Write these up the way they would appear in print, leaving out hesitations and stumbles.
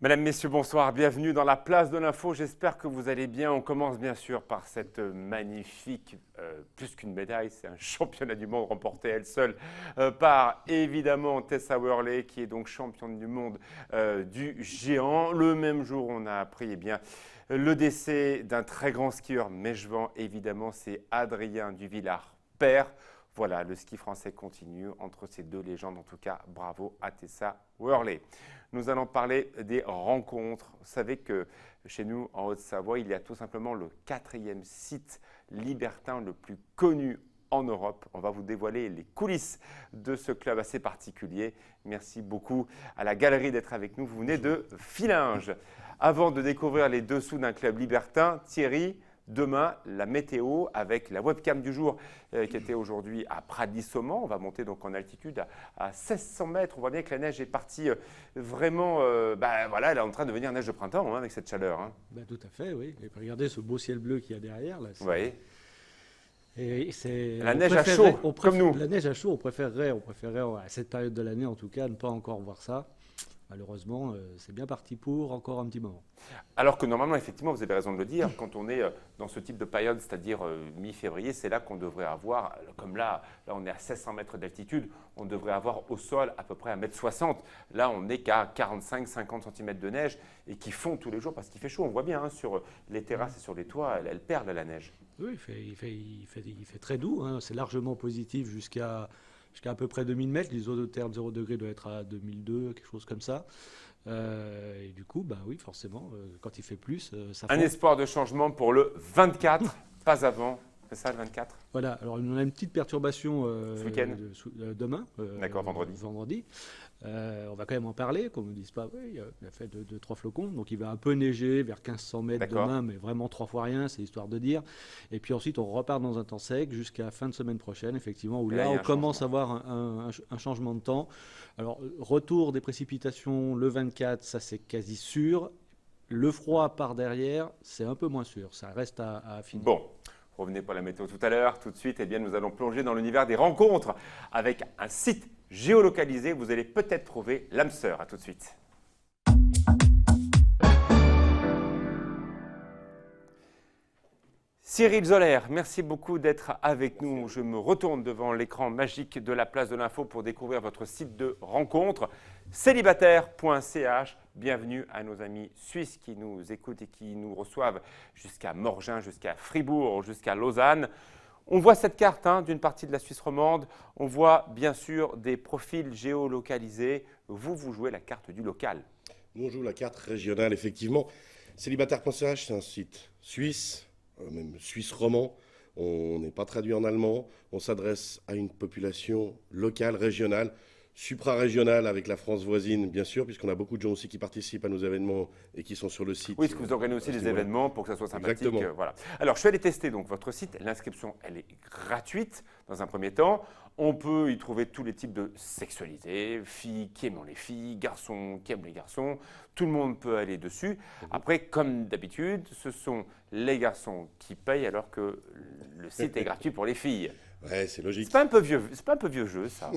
Mesdames, Messieurs, bonsoir, bienvenue dans la place de l'info. J'espère que vous allez bien. On commence bien sûr par cette magnifique, plus qu'une médaille, c'est un championnat du monde remporté elle seule par évidemment Tessa Worley qui est donc championne du monde du géant. Le même jour, on a appris le décès d'un très grand skieur mégevant, évidemment, c'est Adrien Duvillard, père. Voilà, le ski français continue entre ces deux légendes. En tout cas, bravo à Tessa Worley. Nous allons parler des rencontres. Vous savez que chez nous, en Haute-Savoie, il y a tout simplement le 4e site libertin le plus connu en Europe. On va vous dévoiler les coulisses de ce club assez particulier. Merci beaucoup à la galerie d'être avec nous. Vous venez de Fillinges. Avant de découvrir les dessous d'un club libertin, Thierry, demain, la météo avec la webcam du jour qui était aujourd'hui à Pradly-Saumont. On va monter donc en altitude à 1600 mètres. On voit bien que la neige est partie vraiment, voilà, elle est en train de devenir neige de printemps avec cette chaleur. Tout à fait, oui. Et puis regardez ce beau ciel bleu qu'il y a derrière. Là, oui. Et c'est, la neige à chaud, comme nous. La neige à chaud, on préférerait à cette période de l'année en tout cas ne pas encore voir ça. Malheureusement, c'est bien parti pour encore un petit moment. Alors que normalement, effectivement, vous avez raison de le dire, quand on est dans ce type de période, c'est-à-dire mi-février, c'est là qu'on devrait avoir, comme là on est à 1600 mètres d'altitude, on devrait avoir au sol à peu près 1,60 m. Là, on n'est qu'à 45-50 cm de neige et qui fond tous les jours parce qu'il fait chaud. On voit bien sur les terrasses et sur les toits, elles perdent la neige. Oui, il fait très doux. C'est largement positif jusqu'à à peu près 2000 mètres. L'isotherme 0 degré doit être à 2002, quelque chose comme ça. Et du coup, oui, forcément, quand il fait plus, ça fond. Un espoir de changement pour le 24, pas avant. C'est ça le 24 ? Voilà, alors on a une petite perturbation ce week-end demain. D'accord, vendredi. On va quand même en parler, qu'on ne me dise pas, oui, il a fait 2-3 flocons, donc il va un peu neiger vers 1500 mètres demain, mais vraiment 3 fois rien, c'est histoire de dire. Et puis ensuite, on repart dans un temps sec jusqu'à fin de semaine prochaine, effectivement, où là, on commence à avoir un changement de temps. Alors, retour des précipitations le 24, ça c'est quasi sûr. Le froid par derrière, c'est un peu moins sûr, ça reste à affiner. Bon. Revenez pour la météo tout à l'heure. Tout de suite, nous allons plonger dans l'univers des rencontres avec un site géolocalisé. Vous allez peut-être trouver l'âme sœur. À tout de suite. Cyril Zoller, merci beaucoup d'être avec nous. Je me retourne devant l'écran magique de la place de l'info pour découvrir votre site de rencontre, célibataire.ch. Bienvenue à nos amis suisses qui nous écoutent et qui nous reçoivent jusqu'à Morgin, jusqu'à Fribourg, jusqu'à Lausanne. On voit cette carte d'une partie de la Suisse romande. On voit bien sûr des profils géolocalisés. Vous jouez la carte du local. Nous, on joue la carte régionale, effectivement. Célibataire.ch, c'est un site suisse, même suisse roman. On n'est pas traduit en allemand. On s'adresse à une population locale, régionale, supra-régionale avec la France voisine, bien sûr, puisqu'on a beaucoup de gens aussi qui participent à nos événements et qui sont sur le site. Oui, parce que vous organisez aussi des événements pour que ça soit sympathique. Exactement. Voilà. Alors, je suis allé tester donc, votre site. L'inscription, elle est gratuite dans un premier temps. On peut y trouver tous les types de sexualité, filles qui aiment les filles, garçons qui aiment les garçons. Tout le monde peut aller dessus. Après, comme d'habitude, ce sont les garçons qui payent alors que le site est gratuit pour les filles. Ouais, c'est logique. C'est pas un peu vieux jeu, ça.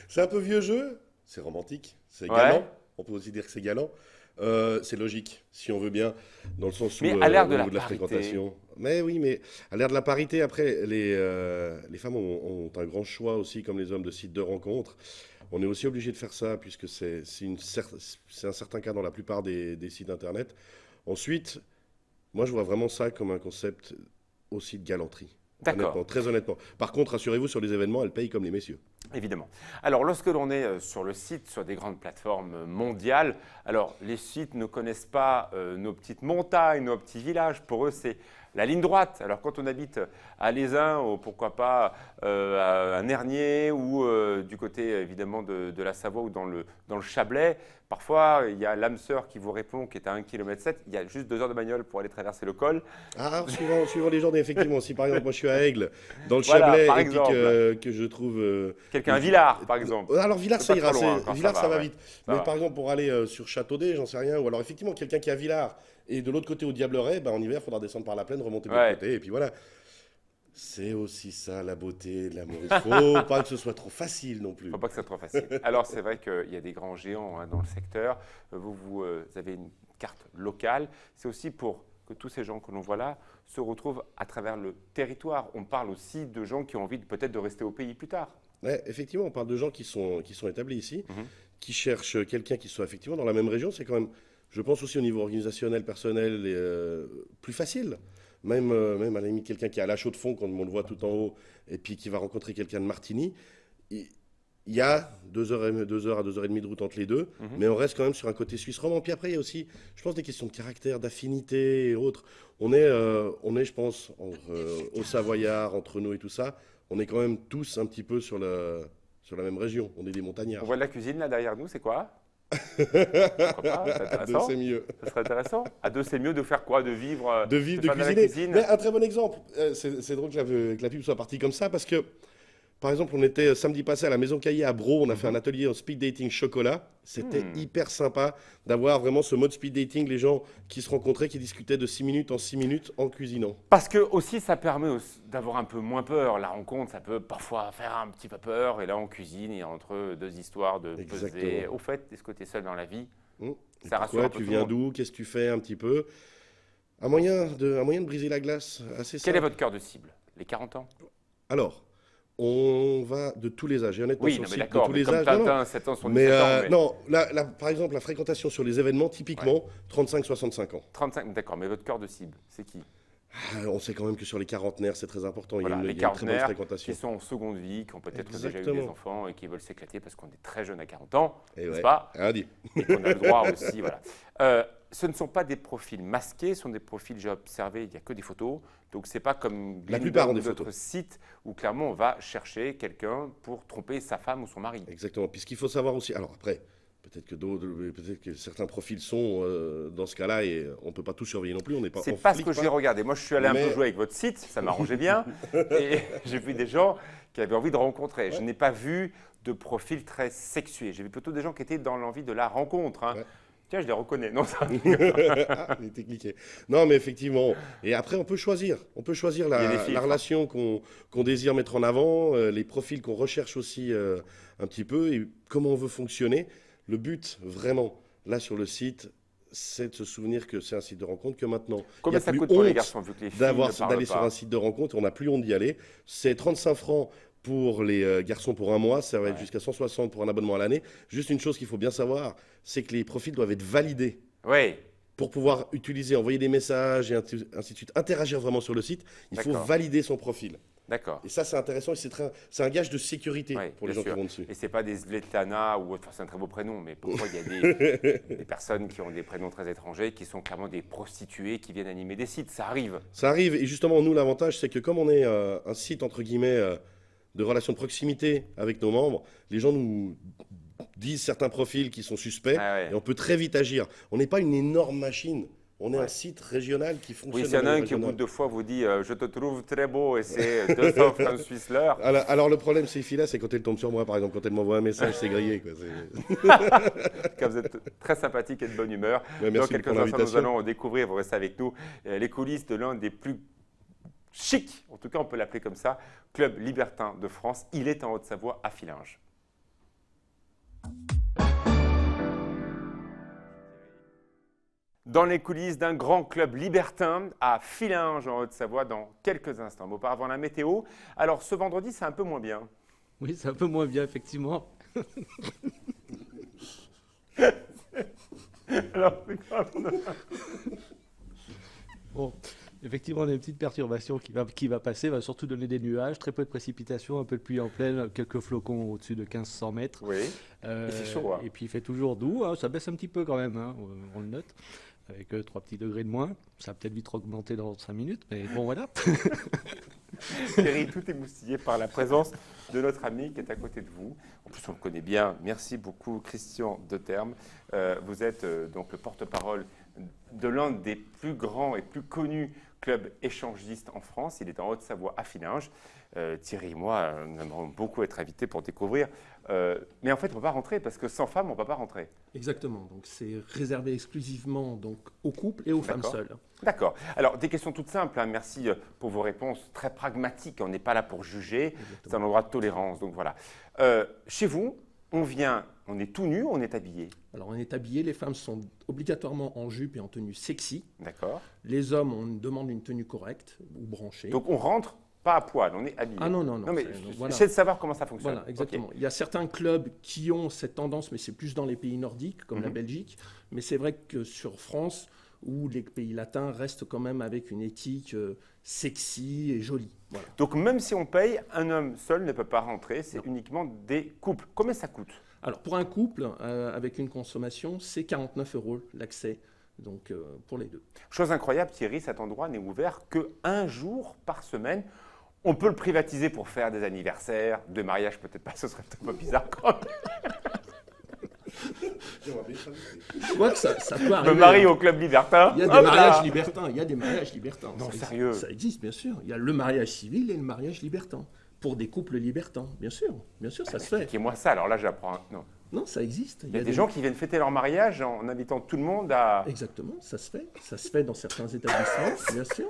C'est un peu vieux jeu. C'est romantique. C'est galant. On peut aussi dire que c'est galant. C'est logique, si on veut bien, dans le sens où à l'ère de la fréquentation. Mais oui, mais à l'ère de la parité, après, les femmes ont un grand choix aussi, comme les hommes, de sites de rencontres. On est aussi obligé de faire ça, puisque c'est un certain cas dans la plupart des sites Internet. Ensuite, moi, je vois vraiment ça comme un concept aussi de galanterie. D'accord. Très honnêtement. Par contre, rassurez-vous, sur les événements, elles payent comme les messieurs. Évidemment. Alors, lorsque l'on est sur le site, sur des grandes plateformes mondiales, alors les sites ne connaissent pas nos petites montagnes, nos petits villages. Pour eux, c'est la ligne droite. Alors, quand on habite à Lézin, ou pourquoi pas à Nernier, ou du côté évidemment de la Savoie ou dans le Chablais, parfois il y a l'âme sœur qui vous répond, qui est à 1,7 km. Il y a juste 2 heures de bagnole pour aller traverser le col. Ah, suivant les journées, effectivement. Si par exemple, moi je suis à Aigle, dans le Chablais, par et exemple, que je trouve. Quelqu'un à Villars, par exemple. Alors, Villars, ça ira. Villars, ça va ouais. vite. Mais par exemple, pour aller sur Châteaudet, j'en sais rien. Ou alors, effectivement, quelqu'un qui est à Villars et de l'autre côté au Diableret, en hiver, il faudra descendre par la plaine, remonter de l'autre côté. Et puis voilà. C'est aussi ça, la beauté, l'amour. Il ne faut pas que ce soit trop facile non plus. Il ne faut pas que ce soit trop facile. Alors, c'est vrai qu'il y a des grands géants dans le secteur. Vous avez une carte locale. C'est aussi pour que tous ces gens que l'on voit là se retrouvent à travers le territoire. On parle aussi de gens qui ont envie peut-être de rester au pays plus tard. Ouais, effectivement, on parle de gens qui sont établis ici, qui cherchent quelqu'un qui soit effectivement dans la même région. C'est quand même, je pense aussi au niveau organisationnel, personnel, plus facile. Même à la limite, quelqu'un qui est à la chaux de fond, quand on le voit tout en haut, et puis qui va rencontrer quelqu'un de Martigny, il y a 2 heures à 2h30 de route entre les deux, mais on reste quand même sur un côté suisse romand. Puis après, il y a aussi, je pense, des questions de caractère, d'affinité et autres. On est, je pense, aux Savoyards, entre nous et tout ça, on est quand même tous un petit peu sur la même région. On est des montagnards. On voit de la cuisine là derrière nous, c'est quoi? À deux, c'est mieux. Ça serait intéressant. À deux, c'est mieux de faire quoi? De vivre, de cuisiner. Mais un très bon exemple. C'est drôle que la pub soit partie comme ça parce que, par exemple, on était samedi passé à la Maison Caillé à Bro. On a fait un atelier en speed dating chocolat. C'était hyper sympa d'avoir vraiment ce mode speed dating, les gens qui se rencontraient, qui discutaient de 6 minutes en 6 minutes en cuisinant. Parce que aussi, ça permet d'avoir un peu moins peur. La rencontre, ça peut parfois faire un petit peu peur. Et là, on cuisine, il y a entre deux histoires de peser. Au fait, est-ce que tu es seul dans la vie? Ça rassure un peu tu tout viens le monde. d'où? Qu'est-ce que tu fais un petit peu? Un moyen de briser la glace assez simple. Quel est votre cœur de cible? Les 40 ans? Alors, on va de tous les âges. Et honnêtement, Oui, sur non, le mais site, d'accord. de tous Mais les comme âges. Tintin, 7 ans, 77 Mais, ans. Mais... non, par exemple, la fréquentation sur les événements, typiquement, 35-65 ans. 35, d'accord. Mais votre cœur de cible, c'est qui? On sait quand même que sur les quarantenaires, c'est très important. Voilà, il les y a une très bonne quarantenaires fréquentation. qui sont en seconde vie, qui ont peut-être déjà eu des Exactement. enfants et qui veulent s'éclater parce qu'on est très jeune à 40 ans, Et n'est-ce ouais, pas? rien dit. Et qu'on a le droit aussi, voilà. Ce ne sont pas des profils masqués, ce sont des profils, j'ai observé, il n'y a que des photos. Donc, ce n'est pas comme La plupart ont des d'autres photos. sites où clairement on va chercher quelqu'un pour tromper sa femme ou son mari. Exactement. Puis ce qu'il faut savoir aussi, alors après, peut-être que certains profils sont dans ce cas-là et on ne peut pas tout surveiller non plus. On n'est pas. C'est on pas ce flique que j'ai regardé. Moi, je suis allé un peu jouer avec votre site, ça m'arrangeait bien. Et j'ai vu des gens qui avaient envie de rencontrer. Je n'ai pas vu de profil très sexué. J'ai vu plutôt des gens qui étaient dans l'envie de la rencontre. Hein. Ouais. Tiens, je les reconnais. Non, ça... Ah, il était cliqué. Non, mais effectivement. Et après, on peut choisir. On peut choisir la relation qu'on désire mettre en avant, les profils qu'on recherche aussi un petit peu et comment on veut fonctionner. Le but, vraiment, là sur le site, c'est de se souvenir que c'est un site de rencontre, que maintenant, Combien ça coûte pour les garçons vu que les filles d'aller sur un site de rencontre, on n'a plus honte d'y aller. C'est 35 francs pour les garçons pour un mois, ça va être jusqu'à 160 pour un abonnement à l'année. Juste une chose qu'il faut bien savoir, c'est que les profils doivent être validés. Oui. Pour pouvoir utiliser, envoyer des messages et ainsi de suite, interagir vraiment sur le site, il faut valider son profil. D'accord. Et ça, c'est intéressant et c'est un gage de sécurité pour les gens qui vont dessus. Et ce n'est pas des Svetlana ou autre, enfin, c'est un très beau prénom, mais parfois il y a des personnes qui ont des prénoms très étrangers, qui sont clairement des prostituées qui viennent animer des sites. Ça arrive. Ça arrive. Et justement, nous, l'avantage, c'est que comme on est un site, entre guillemets, de relation de proximité avec nos membres, les gens nous disent certains profils qui sont suspects et on peut très vite agir. On n'est pas une énorme machine. On est un site régional qui fonctionne. Oui, s'il y en a un qui, au bout de 2 fois, vous dit je te trouve très beau et c'est 200 francs suisses l'heure. Alors, le problème, ces filles-là, c'est quand elles tombent sur moi, par exemple, quand elles m'envoient un message, c'est grillé. Quoi. Quand vous êtes très sympathique et de bonne humeur. Dans quelques instants, nous allons découvrir, vous restez avec nous, les coulisses de l'un des plus chics, en tout cas, on peut l'appeler comme ça, club libertin de France. Il est en Haute-Savoie, à Fillinges. Dans les coulisses d'un grand club libertin à Fillinges en Haute-Savoie dans quelques instants. Mais auparavant, la météo. Alors, ce vendredi, c'est un peu moins bien. Oui, c'est un peu moins bien, effectivement. Alors, c'est quoi Bon, effectivement, on a une petite perturbation qui va passer, va surtout donner des nuages, très peu de précipitations, un peu de pluie en pleine, quelques flocons au-dessus de 1500 mètres. Oui, c'est chaud. Hein. Et puis il fait toujours doux, hein, ça baisse un petit peu quand même, hein, on le note, avec 3 petits degrés de moins. Ça va peut-être vite augmenter dans 5 minutes, mais bon voilà. Thierry, tout est moustillé par la présence de notre ami qui est à côté de vous. En plus, on le connaît bien. Merci beaucoup, Christian Deutherme. Vous êtes donc le porte-parole de l'un des plus grands et plus connus club échangiste en France. Il est en Haute-Savoie, à Fillinges. Thierry et moi, nous aimerions beaucoup être invités pour découvrir. Mais en fait, on ne peut pas rentrer parce que sans femme, on ne peut pas rentrer. Exactement. Donc, c'est réservé exclusivement donc, aux couples et aux femmes seules. D'accord. Alors, des questions toutes simples. Hein. Merci pour vos réponses très pragmatiques. On n'est pas là pour juger. C'est un endroit de tolérance. Donc, voilà. Chez vous, on vient, on est tout nu, on est habillé. Alors, on est habillé. Les femmes sont obligatoirement en jupe et en tenue sexy. D'accord. Les hommes, on demande une tenue correcte ou branchée. Donc, on rentre pas à poil, on est habillé. Ah non. Non, mais voilà. j'essaie de savoir comment ça fonctionne. Voilà, exactement. Okay. Il y a certains clubs qui ont cette tendance, mais c'est plus dans les pays nordiques, comme la Belgique. Mais c'est vrai que sur France, où les pays latins restent quand même avec une éthique sexy et jolie. Voilà. Donc même si on paye, un homme seul ne peut pas rentrer, c'est uniquement des couples. Combien ça coûte? Alors pour un couple, avec une consommation, c'est 49 € l'accès. Donc pour les deux. Chose incroyable, Thierry, cet endroit n'est ouvert qu'un jour par semaine. On peut le privatiser pour faire des anniversaires, de mariage, peut-être pas, ce serait un peu bizarre quand même. Je crois que ça peut arriver. Me marie au club libertin. Il y a des mariages libertins. Il y a des mariages libertins. Non, sérieux. Ça existe, bien sûr. Il y a le mariage civil et le mariage libertin. Pour des couples libertins, bien sûr. Bien sûr, ça se fait. Expliquez-moi ça, alors là j'apprends. Non. Non, ça existe. Il y a des gens qui viennent fêter leur mariage en invitant tout le monde à... Exactement, ça se fait. Ça se fait dans certains établissements, bien sûr.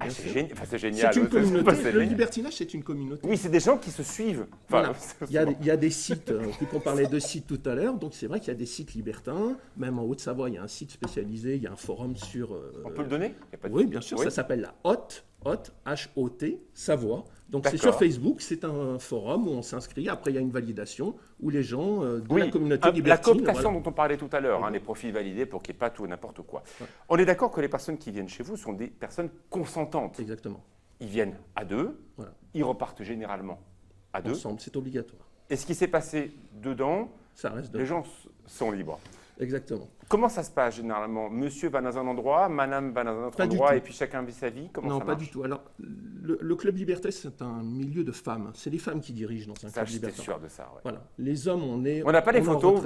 Ah, c'est génial. Enfin, c'est génial. C'est une communauté. Le génial. libertinage, c'est une communauté. Oui, c'est des gens qui se suivent. Enfin, voilà. Il y a des sites, on parlait de sites tout à l'heure, donc c'est vrai qu'il y a des sites libertins. Même en Haute-Savoie, il y a un site spécialisé, il y a un forum sur... On peut le donner? Oui, bien sûr, ça s'appelle la Hot, H-O-T, Savoie. Donc c'est sur Facebook, c'est un forum où on s'inscrit. Après, il y a une validation où les gens de la communauté libertine... La cooptation dont on parlait tout à l'heure, les profils validés pour qu'il n'y ait pas tout et n'importe quoi. Ouais. On est d'accord que les personnes qui viennent chez vous sont des personnes consentantes. Exactement. Ils viennent à deux, ils repartent généralement à deux. Ensemble, c'est obligatoire. Et ce qui s'est passé dedans, ça reste dedans. Les gens sont libres. Exactement. Comment ça se passe généralement? Monsieur va dans un endroit, madame va dans un autre endroit et puis chacun vit sa vie? Comment non, ça pas marche? du tout. Alors, le Club Liberté, c'est un milieu de femmes. C'est les femmes qui dirigent dans un Club Liberté. J'étais sûr de ça. Ouais. Voilà. Les hommes, on est... On n'a pas les photos.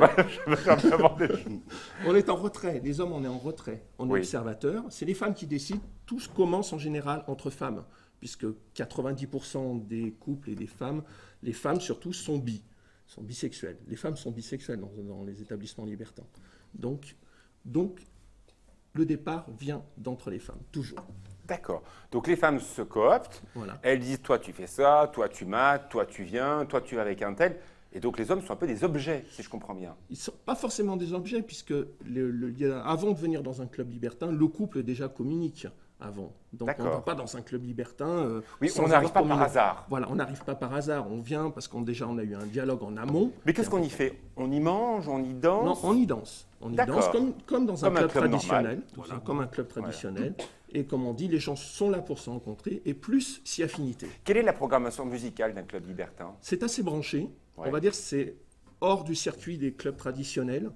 On est en retrait. Les hommes, on est en retrait. On est observateurs. C'est les femmes qui décident. Tout se commence en général entre femmes, puisque 90% des couples et des femmes, les femmes surtout, sont bisexuelles. Les femmes sont bisexuelles dans les établissements libertins. Donc, le départ vient d'entre les femmes, toujours. D'accord. Donc, les femmes se cooptent. Voilà. Elles disent, toi, tu fais ça, toi, tu mates, toi, tu viens, toi, tu vas avec un tel. Et donc, les hommes sont un peu des objets, si je comprends bien. Ils ne sont pas forcément des objets, puisque avant de venir dans un club libertin, le couple déjà communique avant. Donc, on ne va pas dans un club libertin. Oui, on n'arrive pas par hasard. Voilà, on n'arrive pas par hasard. On vient parce qu'on a eu un dialogue en amont. Mais qu'est-ce qu'on y fait? On y mange, on y danse? Non, on y danse. On y danse comme dans un club traditionnel. Voilà. Comme un club traditionnel. Voilà. Et comme on dit, les gens sont là pour se rencontrer et plus si affinité. Quelle est la programmation musicale d'un club libertin? C'est assez branché. On va dire que c'est hors du circuit des clubs traditionnels.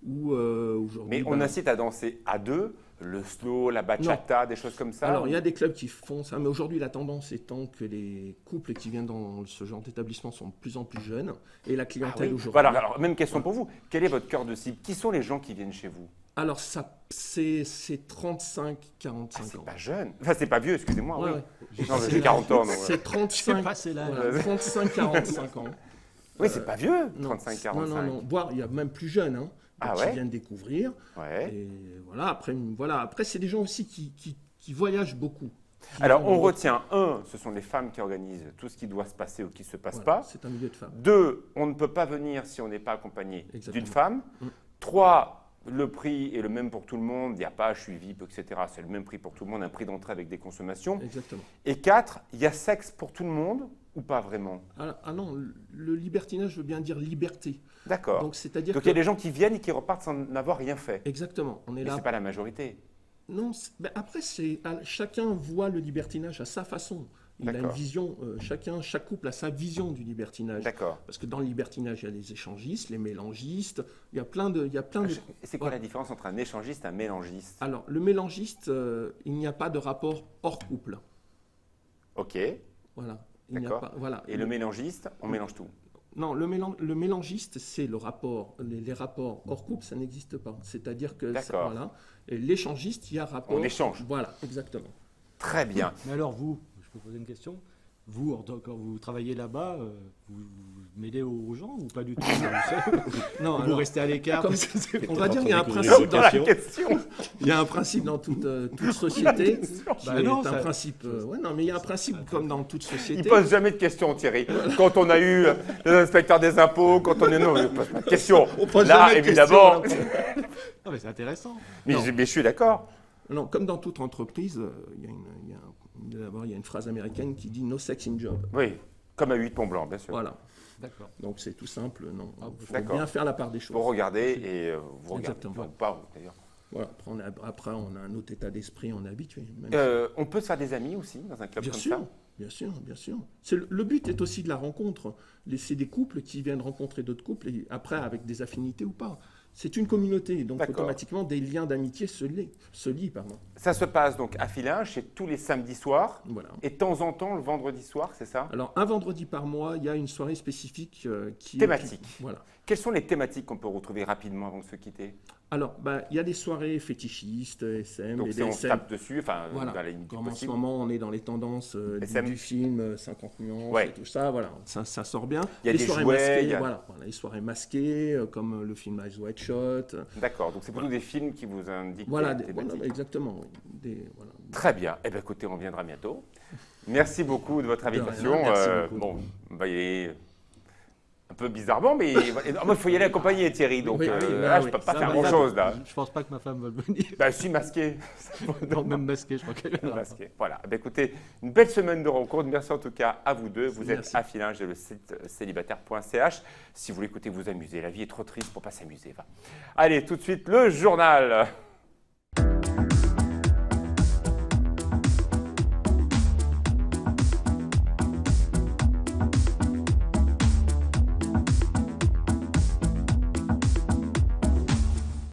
Mais on incite à danser à deux, le slow, la bachata, des choses comme ça? Alors, il y a des clubs qui font ça, mais aujourd'hui, la tendance étant que les couples qui viennent dans ce genre d'établissement sont de plus en plus jeunes, et la clientèle aujourd'hui... Voilà, alors, même question pour vous. Quel est votre cœur de cible? Qui sont les gens qui viennent chez vous? Alors, c'est 35-45 ans. C'est pas jeune. Enfin, c'est pas vieux, excusez-moi. Ouais, oui. Non, j'ai 40 ans. C'est 35-45 ans. Oui, c'est pas vieux, 35-45. Non. Boire, il y a même plus jeunes, hein, qui viennent découvrir. Ouais. Et après, c'est des gens aussi qui voyagent beaucoup. Alors, on retient, ce sont les femmes qui organisent tout ce qui doit se passer ou qui ne se passe pas. C'est un milieu de femmes. 2, on ne peut pas venir si on n'est pas accompagné d'une femme. 3, le prix est le même pour tout le monde. Il n'y a pas, je suis VIP, etc. C'est le même prix pour tout le monde, un prix d'entrée avec des consommations. Exactement. Et 4, il y a sexe pour tout le monde ou pas vraiment? Ah non, le libertinage veut bien dire liberté. D'accord. Donc il y a des gens qui viennent et qui repartent sans n'avoir rien fait. Exactement. Mais ce n'est pas la majorité. Non, après, chacun voit le libertinage à sa façon. Il a une vision, chaque couple a sa vision du libertinage. D'accord. Parce que dans le libertinage, il y a les échangistes, les mélangistes, il y a plein de... C'est quoi la différence entre un échangiste et un mélangiste? Alors, le mélangiste, il n'y a pas de rapport hors couple. Ok. Voilà. D'accord. Voilà. Et le mélangiste, on mélange tout? Non, le mélangiste, c'est le rapport. Les rapports hors couple, ça n'existe pas. C'est-à-dire que... Voilà. Et l'échangiste, il y a rapport... On échange. Voilà, exactement. Très bien. Mais alors vous, je peux poser une question? Vous, quand vous travaillez là-bas, vous m'aidez aux gens ou pas du tout? Non, vous alors, restez à l'écart? comme- on va dire qu'il y a un Découvrir principe les dans la questions. question. Il y a un principe dans toute société. Bah non, c'est un ça- principe. Ouais, non, mais il y a un principe comme dans toute Il société. ne pose jamais de questions, Thierry. Quand on a eu l'inspecteur des impôts, quand on est... Non, il ne pose pas de questions. On pose Là, jamais de évidemment... questions, Non, mais c'est intéressant. Mais je suis d'accord. Non, comme dans toute entreprise, d'abord, il y a une phrase américaine qui dit no sex in job. Oui, comme à 8 Mont-Blanc, bien sûr. Voilà. D'accord. Donc c'est tout simple. Non, il faut d'accord. bien faire la part des choses. Vous regardez et vous regardez. Exactement. Enfin, pas, d'ailleurs. Voilà. Après, on a un autre état d'esprit, on est habitué. Même On peut se faire des amis aussi dans un club bien comme sûr, ça. bien sûr, bien sûr. Le but est aussi de la rencontre. C'est des couples qui viennent rencontrer d'autres couples, et après avec des affinités ou pas. C'est une communauté, donc D'accord. automatiquement des liens d'amitié se lient. Pardon. Ça se passe donc à Fillinges, c'est tous les samedis soirs Voilà. et de temps en temps le vendredi soir, c'est ça? Alors un vendredi par mois, il y a une soirée spécifique qui Thématique. Voilà. Quelles sont les thématiques qu'on peut retrouver rapidement avant de se quitter? Alors, il y a des soirées fétichistes, SM, Donc et c'est on se SM. tape dessus, enfin Voilà. dans la limite du Comme en ce possible. moment, on est dans les tendances SM. du film 50 nuances Ouais. et tout ça, voilà, ça sort bien. Il y a les des soirées jouets, masquées, il y a- voilà, les soirées masquées, comme le film Eyes Wide Shut. D'accord, donc c'est plutôt des films qui vous indiquent Voilà, les thématiques. exactement. oui. Voilà. Très bien. Eh bien, écoutez, on reviendra bientôt. Merci beaucoup de votre De rien, invitation. merci beaucoup. Bon, on va y aller un peu bizarrement, mais il faut y aller accompagné, Thierry. Donc Oui, là, oui, je ne oui. peux pas Ça, faire ma grand-chose, femme- là. Je pense pas que ma femme va venir. Bah, je suis masqué. Non, même masqué, je crois qu'elle viendra pas. Masqué. Voilà. Eh bien, écoutez, une belle semaine de rencontres. Merci en tout cas à vous deux. Vous êtes Merci. à Fillinges, le site célibataire.ch. Si vous voulez écouter, vous amuser. La vie est trop triste pour pas s'amuser. Va. Allez, tout de suite, le journal.